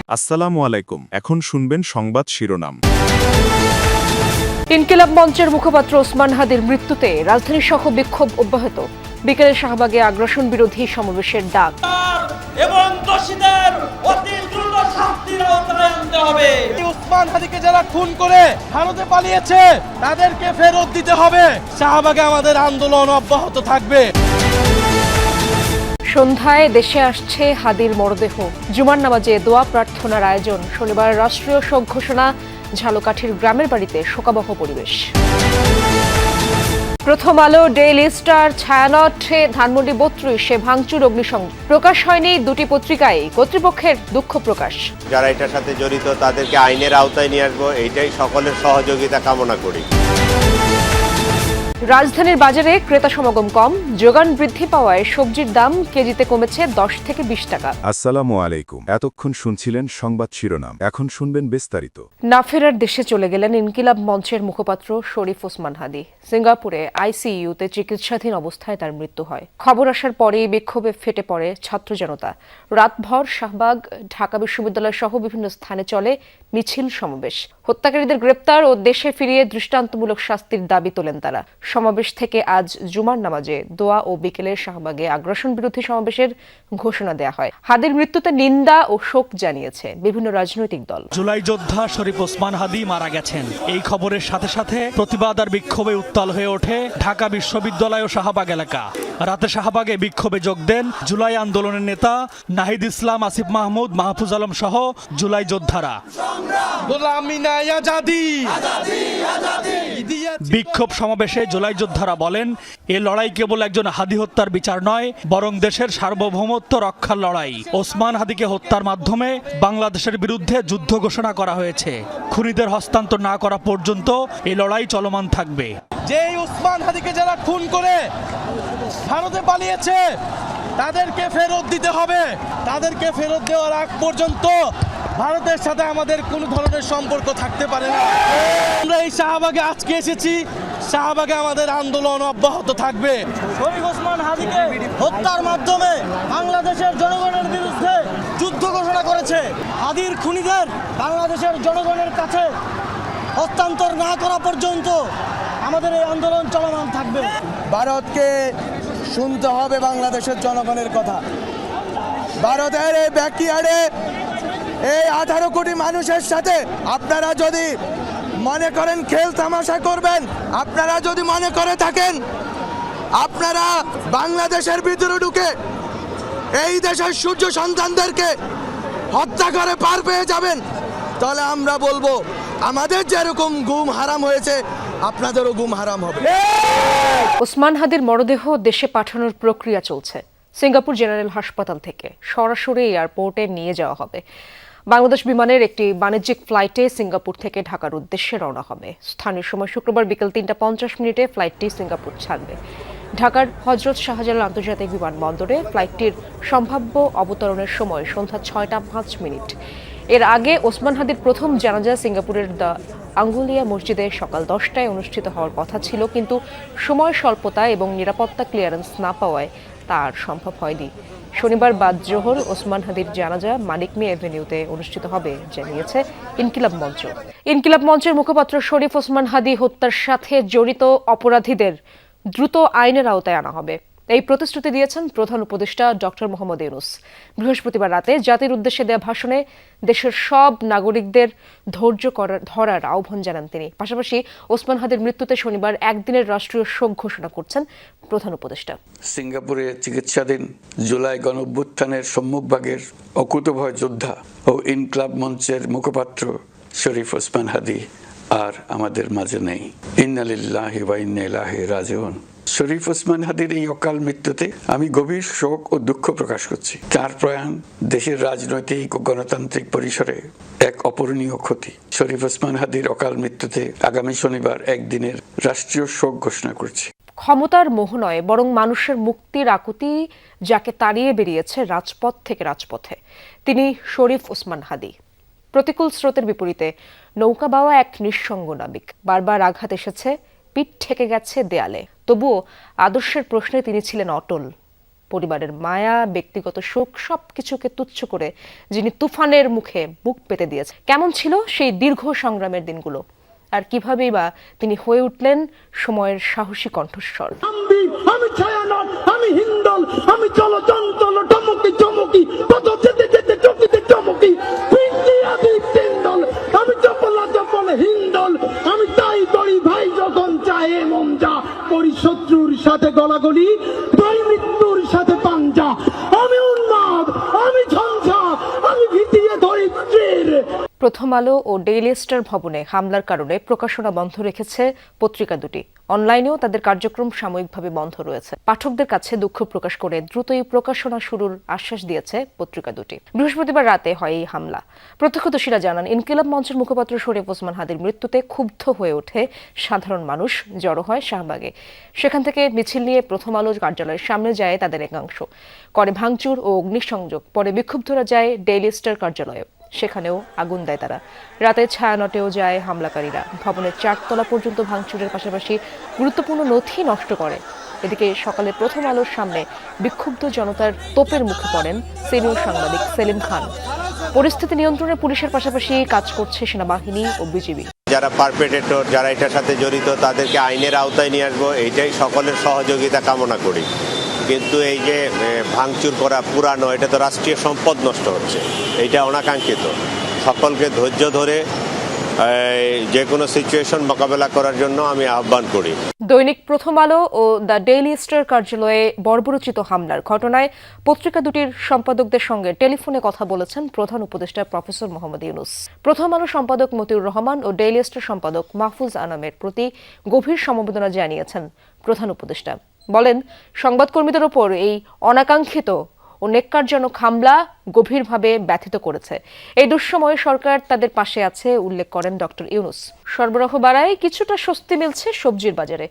আসসালামু আলাইকুম। এখন শুনবেন সংবাদ শিরোনাম। ইনকিলাব মঞ্চের মুখপাত্র ওসমান হাদির মৃত্যুতে রাজধানীসহ বিক্ষোভ অব্যাহত। বিকেলে শাহবাগে আগ্রাসন বিরোধী সমাবেশের ডাক এবং দোষীদের অতি দ্রুত শাস্তির আওতায় আনতে হবে। ওসমান হাদিকে যারা খুন করে ভারতে পালিয়েছে তাদেরকে ফেরত দিতে হবে। শাহবাগে আমাদের আন্দোলন অব্যাহত থাকবে। সন্ধ্যায় দেশে আসছে হাদির মরদেহ। জুমার নামাজে দোয়া প্রার্থনার আয়োজন। শনিবার রাষ্ট্রীয় শোক ঘোষণা। ঝালকাঠির গ্রামের বাড়িতে শোকাবহ পরিবেশ। প্রথম আলো, ডেইলি স্টার, ছায়ানটে ধানমন্ডি ৩২-এ ভাঙচুর, অগ্নিসংযোগ। প্রকাশ হয়নি দুটি পত্রিকায় কর্তৃপক্ষের দুঃখ প্রকাশ। যারা এটার সাথে জড়িত তাদেরকে আইনের আওতায় নিয়ে আসবো, এইটাই সকলের সহযোগিতা কামনা করি। রাজধানীর বাজারে ক্রেতা সমাগম কম। যোগান বৃদ্ধি পাওয়ায় সবজির দাম কেজিতে কমেছে ১০ থেকে ২০ টাকা। আসসালামু আলাইকুম। এতক্ষণ শুনছিলেন সংবাদ শিরোনাম, এখন শুনবেন বিস্তারিত। না ফেরার দেশে চলে গেলেন ইনকিলাব মঞ্চের মুখপাত্র শরীফ ওসমান হাদি। সিঙ্গাপুরে আইসিইউতে চিকিৎসাধীন অবস্থায় তার মৃত্যু হয়। খবর আসার পরেই বিক্ষোভে ফেটে পড়ে ছাত্র জনতা। রাতভর শাহবাগ, ঢাকা বিশ্ববিদ্যালয় সহ বিভিন্ন স্থানে চলে মিছিল, সমাবেশ। হত্যাকারীদের গ্রেপ্তার ও দেশে ফিরিয়ে দৃষ্টান্তমূলক শাস্তির দাবি তোলেন তারা। সমাবেশ থেকে আজ জুমার নামাজে দোয়া ও বিকেলে শাহবাগে আগ্রাসন বিরোধী সমাবেশের ঘোষণা দেয়া হয়। হাদির মৃত্যুতে নিন্দা ও শোক জানিয়েছে বিভিন্ন রাজনৈতিক দল। জুলাই যোদ্ধা শরীফ ওসমান হাদি মারা গেছেন, এই খবরের সাথে সাথে প্রতিবাদ আর বিক্ষোভে উত্তাল হয়ে ওঠে ঢাকা বিশ্ববিদ্যালয় ও শাহবাগ এলাকা। রাতে শাহবাগে বিক্ষোভে যোগ দেন জুলাই আন্দোলনের নেতা নাহিদ ইসলাম, আসিফ মাহমুদ, মাহফুজ আলম সহ জুলাই যোদ্ধারা। বিক্ষোভ সমাবেশে জুলাই যোদ্ধারা বলেন, এ লড়াই কেবল একজন হাদি হত্যার বিচার নয়, বরং দেশের সার্বভৌমত্ব রক্ষার লড়াই। ওসমান হাদিকে হত্যার মাধ্যমে বাংলাদেশের বিরুদ্ধে যুদ্ধ ঘোষণা করা হয়েছে। খুনিদের হস্তান্তর না করা পর্যন্ত এই লড়াই চলমান থাকবে। যেই ওসমান হাদিকে যারা খুন করে ভারতে পালিয়েছে তাদেরকে ফেরত দিতে হবে। তাদেরকে ফেরত দেওয়ার আগ পর্যন্ত ভারতের সাথে আমাদের কোনো ধরনের সম্পর্ক থাকতে পারে না। আমরা এই শাহবাগে আজকে এসেছি, শাহবাগে আমাদের আন্দোলন অব্যাহত থাকবে। শরীফ ওসমান হাদিকে হত্যার মাধ্যমে বাংলাদেশের জনগণের বিরুদ্ধে যুদ্ধ ঘোষণা করেছে। হাদির খুনিদের বাংলাদেশের জনগণের কাছে হস্তান্তর না করা পর্যন্ত আমাদের এই আন্দোলন চলমান থাকবে। ভারতকে শুনতে হবে বাংলাদেশের জনগণের কথা। ভারতের এই ব্যাকইয়ার্ডে এই 18 কোটি মানুষের সাথে আপনারা যদি মনে করেন খেল তামাশা করবেন, আপনারা যদি মনে করে থাকেন আপনারা বাংলাদেশের ভিতরে ঢুকে এই দেশের সূর্য সন্তানদেরকে হত্যা করে পার পেয়ে যাবেন, তাহলে আমরা বলবো আমাদের যেরকম গুম হারাম হয়েছে আপনাদেরও গুম হারাম হবে। ওসমান হাদির মরদেহ দেশে পাঠানোর প্রক্রিয়া চলছে। সিঙ্গাপুর জেনারেল হাসপাতাল থেকে সরাসরি এয়ারপোর্টে নিয়ে যাওয়া হবে। বাংলাদেশ বিমানের একটি বাণিজ্যিক ফ্লাইটে সিঙ্গাপুর থেকে ঢাকার উদ্দেশ্যে রওনা হবে। স্থানীয় সময় শুক্রবার বিকেল ৩:৫০ ফ্লাইটটি সিঙ্গাপুর ছাড়বে। ঢাকার হজরত শাহজালাল আন্তর্জাতিক বিমানবন্দরে ফ্লাইটটির সম্ভাব্য অবতরণের সময় সন্ধ্যা ৬টা ৫ মিনিট। এর আগে ওসমান হাদির প্রথম জানাজা সিঙ্গাপুরের দ্য আঙ্গুলিয়া মসজিদে সকাল 10টায় অনুষ্ঠিত হওয়ার কথা ছিল, কিন্তু সময় স্বল্পতা এবং নিরাপত্তা ক্লিয়ারেন্স না পাওয়ায় তা আর সম্ভব হয়নি। শনিবার বাদ জোহর ওসমান হাদির জানাজা মানিক মিয়া এভিনিউতে অনুষ্ঠিত হবে, জানিয়েছে ইনকিলাব মঞ্চ। ইনকিলাব মঞ্চের মুখপাত্র শরীফ ওসমান হাদি হত্যার সাথে জড়িত অপরাধীদের দ্রুত আইনের আওতায় আনা হবে, এই প্রতিশ্রুতি দিয়েছেন প্রধান উপদেষ্টা ডক্টর মোহাম্মদ ইউনূস। বৃহস্পতিবার রাতে জাতির উদ্দেশ্যে দেয়া ভাষণে দেশের সব নাগরিকদের ধৈর্য ধরার আহ্বান জানান তিনি। পাশাপাশি ওসমান হাদির মৃত্যুতে শনিবার একদিনের রাষ্ট্রীয় শোক ঘোষণা করছেন প্রধান উপদেষ্টা। সিঙ্গাপুরে চিকিৎসাধীন জুলাই গণঅভ্যুত্থানের সম্মুখভাগের অকুতভয় যোদ্ধা ও ইনকিলাব মঞ্চের মুখপাত্র শরীফ ওসমান হাদি আর আমাদের মাঝে নেই। ইন্না লিল্লাহি ওয়া ইন্না ইলাইহি রাজিউন। শরীফ ওসমান হাদির এই অকাল মৃত্যুতে আমি গভীর শোক ও দুঃখ প্রকাশ করছি। তার প্রয়াণ দেশের রাজনৈতিক ও গণতান্ত্রিক পরিসরে এক অপূরণীয় ক্ষতি। শরীফ ওসমান হাদির অকাল মৃত্যুতে আগামী শনিবার একদিনের রাষ্ট্রীয় শোক ঘোষণা করছি। ক্ষমতার মোহ নয়, বরং মানুষের মুক্তির আকুতি যাকে তাড়িয়ে বেরিয়েছে রাজপথ থেকে রাজপথে, তিনি শরীফ ওসমান হাদি। প্রতিকূল স্রোতের বিপরীতে নৌকা বাওয়া এক নিঃসঙ্গ নাবিক। বারবার আঘাত এসেছে, পিঠ ঠেকে গেছে দেয়ালে, তবুও আদর্শের প্রশ্নে তিনি ছিলেন অটল। পরিবারের মায়া, ব্যক্তিগত সুখ সবকিছুকে তুচ্ছ করে যিনি তুফানের মুখে বুক পেতে দিয়েছে। কেমন ছিল সেই দীর্ঘ সংগ্রামের দিনগুলো, আর কিভাবেই বা তিনি হয়ে উঠলেন সময়ের সাহসী কণ্ঠস্বর। আমি ছায়ানট, আমি হিন্দল, আমি চলচঞ্চল টমকি চমকি, কত যেতে যেতে চকিতে চমকি, পিন্দি আদি তিন্দল, আমি চপলা চপল হিন্দল, আমি তাই করি ভাই যখন চাহে মন যা, করি শত্রুর সাথে গলাগলি, দুই মৃত্যুর সাথে পাঞ্জা, আমি উন্মাদ, আমি ঝঞ্ঝা, আমি ভিতিয়ে ধরিত্রীর। প্রথম আলো ও ডেইলি স্টার ভবনে হামলার কারণে প্রকাশনা বন্ধ রেখেছে পত্রিকা দুটি। অনলাইনেও তাদের কার্যক্রম সাময়িকভাবে বন্ধ রয়েছে। পাঠকদের কাছে দুঃখ প্রকাশ করে দ্রুতই প্রকাশনা শুরুর আশ্বাস দিয়েছে পত্রিকা দুটি। বৃহস্পতিবার রাতে হয় এই হামলা। প্রত্যক্ষদর্শীরা জানান, ইনকিলাব মঞ্চের মুখপাত্র শরীফ ওসমান হাদির মৃত্যুতে ক্ষুব্ধ হয়ে ওঠে সাধারণ মানুষ, জড়ো হয় শাহবাগে। সেখান থেকে মিছিল নিয়ে প্রথম আলোর কার্যালয়ের সামনে যায় তাদের একাংশ, করে ভাঙচুর ও অগ্নিসংযোগ। পরে বিক্ষুব্ধরা যায় ডেইলি স্টার কার্যালয়ে, সেখানেও আগুন দেয় তারা। রাতে ছায়ানটেও যায় হামলাকারীরা, ভবনের 4 তলা পর্যন্ত ভাঙচুরের পাশাপাশি গুরুত্বপূর্ণ নথি নষ্ট করে। এদিকে সকালে প্রথম আলোর সামনে বিক্ষুব্ধ জনতার তোপের মুখে পড়েন সিনিয়র সাংবাদিক সেলিম খান। পরিস্থিতি নিয়ন্ত্রণে পুলিশের পাশাপাশি কাজ করছে সেনাবাহিনী ও বিজিবি। যারা পারপেটেটর, যারা এটার সাথে জড়িত, তাদেরকে আইনের আওতায় নিয়ে আসবো, এইটাই সকলের সহযোগিতা কামনা করি। কিন্তু এই যে ভাঙচুর করা, পুরানো, এটা তো রাষ্ট্রীয় সম্পদ নষ্ট হচ্ছে, এইটা অনাকাঙ্ক্ষিত। সকলকে ধৈর্য ধরে যে কোনো সিচুয়েশন মোকাবেলা করার জন্য আমি আহ্বান করি। দৈনিক প্রথম আলো ও দ্য ডেইলি স্টার কার্যালয়ে বর্বরোচিত হামলার ঘটনায় পত্রিকা দুটির সম্পাদকদের সঙ্গে টেলিফোনে কথা বলেছেন প্রধান উপদেষ্টা প্রফেসর মোহাম্মদ ইউনূস। প্রথম আলো সম্পাদক মতিউর রহমান ও ডেইলি স্টার সম্পাদক মাহফুজ আনামের প্রতি গভীর সমবেদনা জানিয়েছেন প্রধান উপদেষ্টা। বলেন, সংবাদকর্মীদের ওপর এই অনাকাঙ্ক্ষিত ও নেক্কারজনক হামলা গভীরভাবে ব্যথিত করেছে। এই দুঃসময়ে সরকার তাদের পাশে আছে উল্লেখ করেন ডক্টর ইউনূস। সরবরাহ বাড়ায় কিছুটা স্বস্তি মিলছে সবজির বাজারে।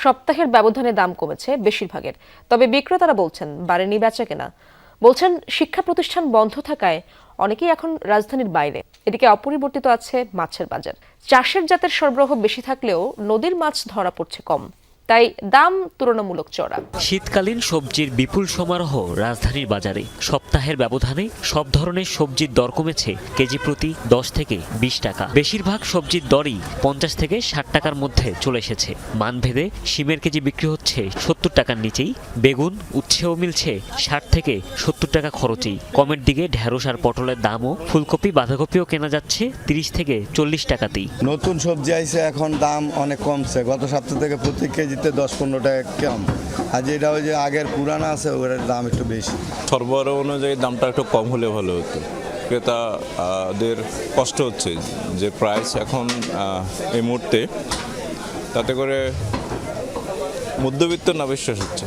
সপ্তাহের ব্যবধানে দাম কমেছে বেশিরভাগের, তবে বিক্রেতারা বলছেন বাড়েনি বেচাকেনা। বলছেন, শিক্ষা প্রতিষ্ঠান বন্ধ থাকায় অনেকেই এখন রাজধানীর বাইরে। এদিকে অপরিবর্তিত আছে মাছের বাজার। চাষের জাতের সরবরাহ বেশি থাকলেও নদীর মাছ ধরা পড়ছে কম, তাই দাম তুলনামূলক চড়া। শীতকালীন সবজির বিপুল সমারোহ রাজধানীর বাজারে। সপ্তাহের ব্যবধানে সব ধরনের সবজির দর কমেছে কেজি প্রতি 10 থেকে 20 টাকা। বেশিরভাগ সবজির দরই 50 থেকে 60 টাকার মধ্যে চলে এসেছে। মানভেদে শিমের কেজি বিক্রি হচ্ছে 70 টাকার নিচেই। বেগুন, উচ্ছেও মিলছে 60 থেকে 70 টাকা খরচেই। কমের দিকে ঢেঁড়স আর পটলের দামও। ফুলকপি, বাঁধাকপিও কেনা যাচ্ছে 30 থেকে 40 টাকাতেই। নতুন সবজি আইছে, এখন দাম অনেক কমছে। গত সপ্তাহ থেকে প্রতি কেজি 10-15 টাকা কম, আর যেটা ওই যে আগের পুরানা আছে ওটার দাম একটু বেশি। সরবরাহ অনুযায়ী দামটা একটু কম হলে ভালো হতো। ক্রেতাদের কষ্ট হচ্ছে যে প্রাইস এখন এই মুহূর্তে, তাতে করে মধ্যবিত্ত না বিশ্বাস হচ্ছে।